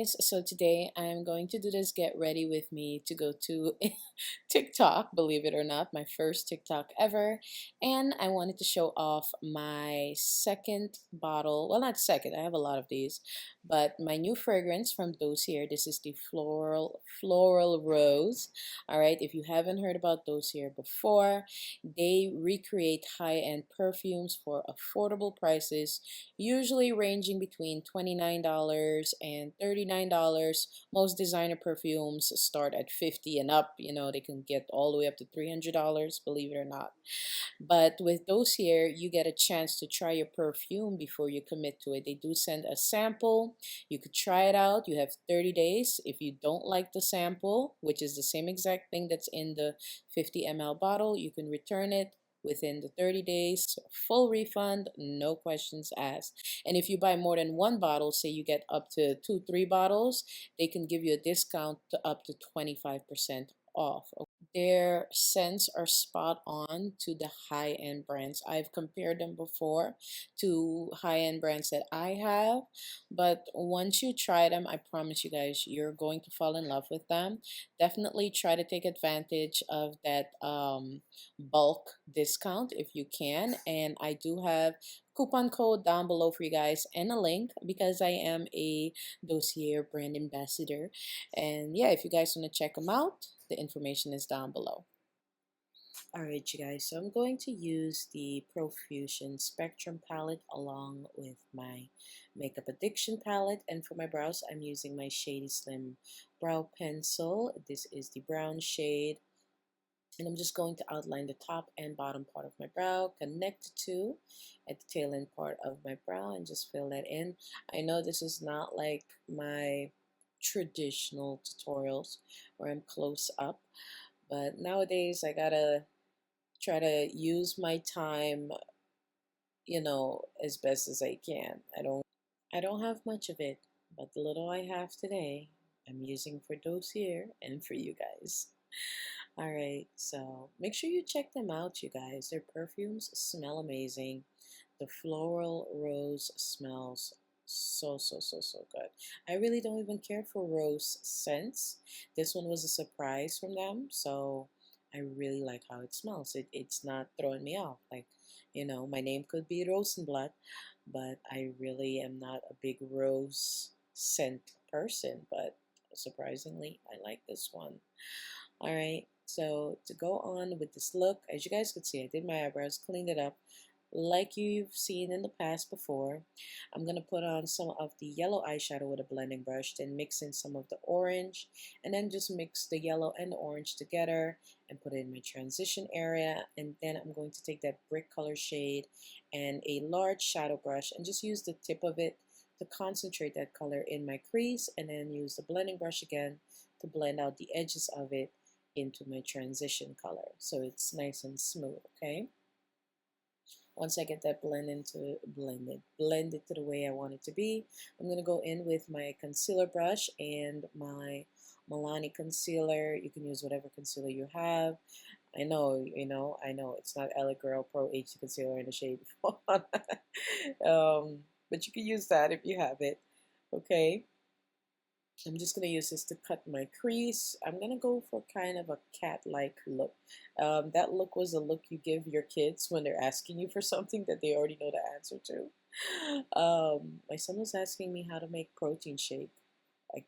guys, so today I'm going to do this get ready with me to go to TikTok, believe it or not, my first TikTok ever. And I wanted to show off my second bottle. Well, not second, I have a lot of these, but my new fragrance from Dossier. This is the floral rose. All right, if you haven't heard about Dossier before, they recreate high-end perfumes for affordable prices, usually ranging between $29 and $39. Most designer perfumes start at 50 and up. You know, they can get all the way up to $300, believe it or not. But with Dossier, you get a chance to try your perfume before you commit to it. They do send a sample. You could try it out. You have 30 days. If you don't like the sample, which is the same exact thing that's in the 50 ml bottle, you can return it within the 30 days, full refund, no questions asked. And if you buy more than one bottle, say you get up to 3 bottles, they can give you a discount to up to 25% off. Their scents are spot on to the high-end brands. I've compared them before to high-end brands that I have, but once you try them, I promise you guys, you're going to fall in love with them. Definitely try to take advantage of that bulk discount if you can. And I do have coupon code down below for you guys and a link because I am a Dossier brand ambassador. And yeah, if you guys want to check them out, the information is down below. Alright, you guys, so I'm going to use the Profusion Spectrum palette along with my Makeup Addiction palette, and for my brows I'm using my Shady Slim brow pencil. This is the brown shade, and I'm just going to outline the top and bottom part of my brow, connect the two at the tail end part of my brow, and just fill that in. I know this is not like my traditional tutorials where I'm close up, but nowadays I gotta try to use my time, you know, as best as I can. I don't have much of it, but the little I have today, I'm using for Dossier and for you guys. All right, so make sure you check them out, you guys. Their perfumes smell amazing. The floral rose smells so good. I really don't even care for rose scents. This one was a surprise from them, so I really like how it smells. It's not throwing me off. Like, you know, my name could be Rosenblatt, but I really am not a big rose scent person, but surprisingly, I like this one. All right, so to go on with this look, as you guys could see, I did my eyebrows, cleaned it up like you've seen in the past before. I'm going to put on some of the yellow eyeshadow with a blending brush, then mix in some of the orange, and then just mix the yellow and the orange together and put it in my transition area. And then I'm going to take that brick color shade and a large shadow brush and just use the tip of it to concentrate that color in my crease, and then use the blending brush again to blend out the edges of it into my transition color so it's nice and smooth. Okay, once I get that blended to the way I want it to be, I'm going to go in with my concealer brush and my Milani concealer. You can use whatever concealer you have. I know, I know it's not LA Girl Pro HD concealer in the shade but you can use that if you have it. Okay, I'm just going to use this to cut my crease. I'm going to go for kind of a cat-like look. That look was a look you give your kids when they're asking you for something that they already know the answer to. My son was asking me how to make protein shake. Like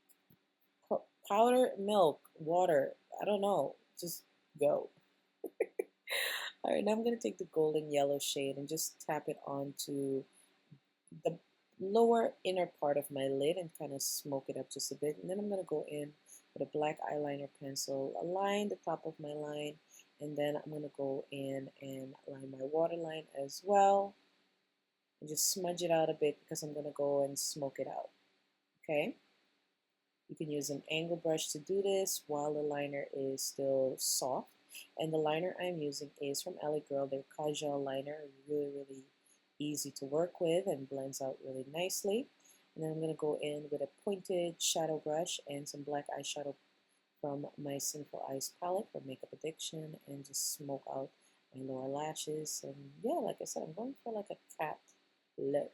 powder, milk, water. I don't know. Just go. All right, now I'm going to take the golden yellow shade and just tap it onto the lower inner part of my lid and kind of smoke it up just a bit. And then I'm going to go in with a black eyeliner pencil, align the top of my line, and then I'm going to go in and line my waterline as well and just smudge it out a bit because I'm going to go and smoke it out. Okay, you can use an angle brush to do this while the liner is still soft. And the liner I'm using is from LA Girl, their Kajal liner. Really easy to work with and blends out really nicely. And then I'm going to go in with a pointed shadow brush and some black eyeshadow from my Sinful Eyes palette for Makeup Addiction, and just smoke out my lower lashes. And yeah, like I said, I'm going for like a cat look.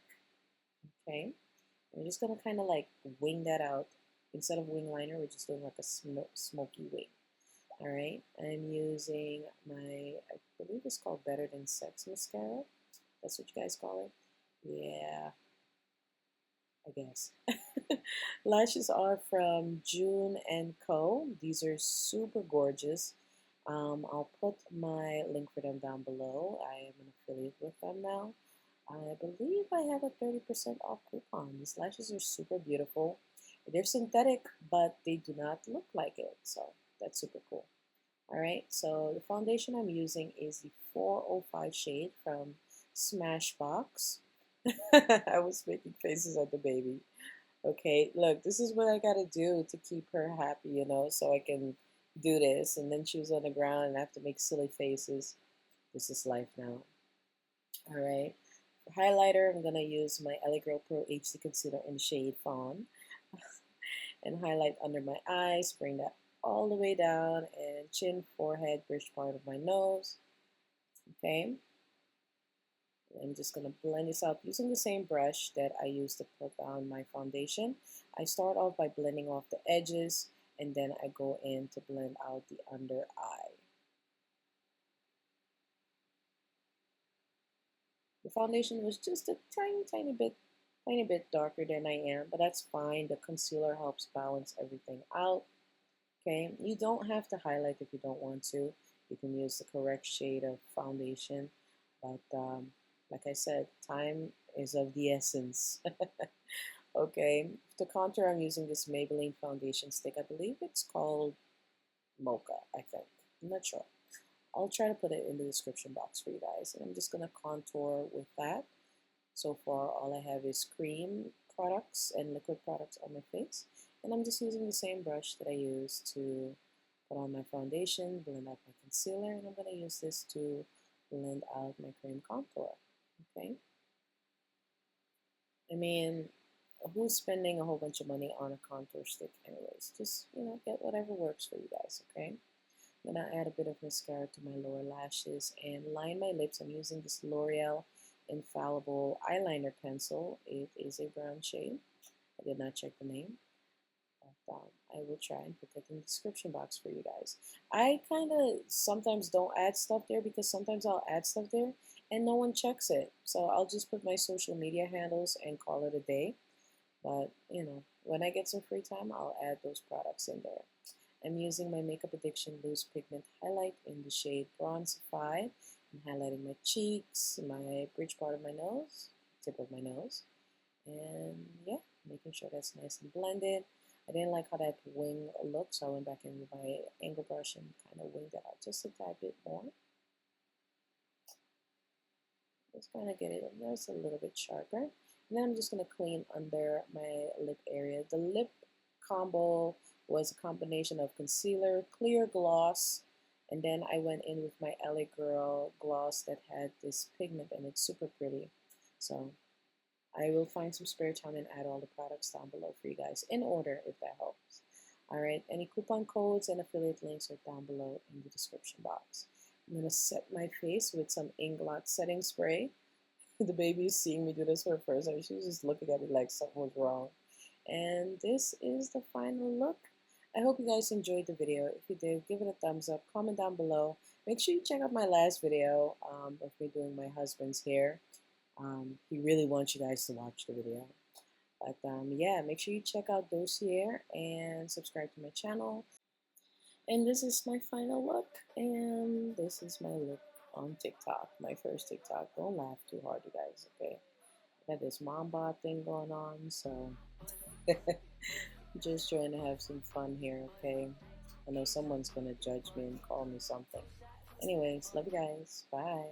Okay, I'm just going to kind of like wing that out instead of wing liner, we're just doing like a smoky wing. All right, I'm using my, I believe it's called Better Than Sex mascara. That's what you guys call it. Yeah, I guess. Lashes are from June and Co. These are super gorgeous. I'll put my link for them down below. I am an affiliate with them now. I believe I have a 30% off coupon. These lashes are super beautiful. They're synthetic, but they do not look like it. So that's super cool. All right, so the foundation I'm using is the 405 shade from Smashbox. I was making faces at the baby. Okay, look, this is what I gotta do to keep her happy, you know, so I can do this. And then she was on the ground and I have to make silly faces. This is life now. All right. For highlighter, I'm gonna use my LA Girl Pro HD Concealer in shade Fawn and highlight under my eyes, bring that all the way down, and chin, forehead, bridge part of my nose. Okay. I'm just going to blend this out using the same brush that I used to put on my foundation. I start off by blending off the edges, and then I go in to blend out the under eye. The foundation was just a tiny bit darker than I am, but that's fine. The concealer helps balance everything out. Okay, you don't have to highlight if you don't want to. You can use the correct shade of foundation, but like I said, time is of the essence. Okay, to contour, I'm using this Maybelline foundation stick. I believe it's called Mocha, I think. I'm not sure. I'll try to put it in the description box for you guys. And I'm just going to contour with that. So far, all I have is cream products and liquid products on my face. And I'm just using the same brush that I used to put on my foundation, blend out my concealer, and I'm going to use this to blend out my cream contour. Okay? I mean, who's spending a whole bunch of money on a contour stick anyways? Just, you know, get whatever works for you guys, okay? I'm going to add a bit of mascara to my lower lashes and line my lips. I'm using this L'Oreal Infallible Eyeliner Pencil. It is a brown shade. I did not check the name, but I will try and put that in the description box for you guys. I kind of sometimes don't add stuff there because sometimes I'll add stuff there and no one checks it. So I'll just put my social media handles and call it a day. But, you know, when I get some free time, I'll add those products in there. I'm using my Makeup Addiction Loose Pigment Highlight in the shade Bronzify. I'm highlighting my cheeks, my bridge part of my nose, tip of my nose. And yeah, making sure that's nice and blended. I didn't like how that wing looked, so I went back in with my angle brush and kind of winged that out just a tad bit more. Just kind of get it just a little bit sharper. And then I'm just going to clean under my lip area. The lip combo was a combination of concealer, clear gloss, and then I went in with my LA Girl gloss that had this pigment and it's super pretty. So I will find some spare time and add all the products down below for you guys in order if that helps. Alright, any coupon codes and affiliate links are down below in the description box. I'm going to set my face with some Inglot setting spray. The baby is seeing me do this for the first time. She was just looking at it like something was wrong. And this is the final look. I hope you guys enjoyed the video. If you did, give it a thumbs up, comment down below. Make sure you check out my last video of me doing my husband's hair. He really wants you guys to watch the video. But yeah, make sure you check out Dossier and subscribe to my channel. And this is my final look, and this is my look on TikTok, my first TikTok. Don't laugh too hard, you guys, okay? I got this mom bod thing going on, so just trying to have some fun here, okay? I know someone's gonna judge me and call me something. Anyways, love you guys. Bye.